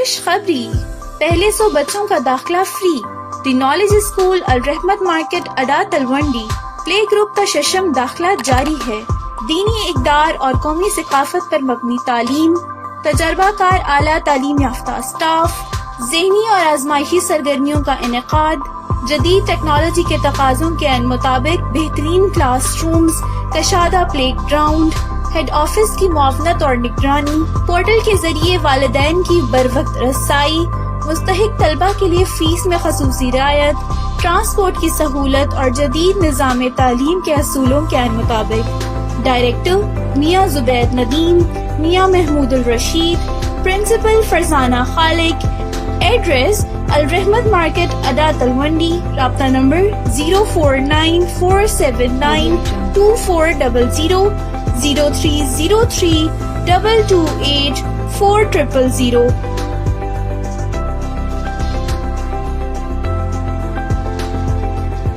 خوشخبری، پہلے 100 بچوں کا داخلہ free. The knowledge school Al Rehmat market اڈا تلونڈی پلے گروپ کا ششم داخلہ جاری ہے۔ دینی اقدار اور قومی ثقافت پر مبنی تعلیم، تجربہ کار اعلیٰ تعلیم یافتہ اسٹاف، ذہنی اور آزمائشی سرگرمیوں کا انعقاد، جدید ٹیکنالوجی کے تقاضوں کے عین مطابق بہترین کلاس رومز، کشادہ پلے گراؤنڈ، ہیڈ آفس کی معاونت اور نگرانی، پورٹل کے ذریعے والدین کی بروقت رسائی، مستحق طلبہ کے لیے فیس میں خصوصی رعایت، ٹرانسپورٹ کی سہولت اور جدید نظام تعلیم کے اصولوں کے عین مطابق۔ ڈائریکٹر میاں زبید ندیم، میاں محمود الرشید، پرنسپل فرزانہ خالق، ایڈریس الرحمت مارکیٹ اڈا تلونڈی، رابطہ نمبر 04947924000 0303228400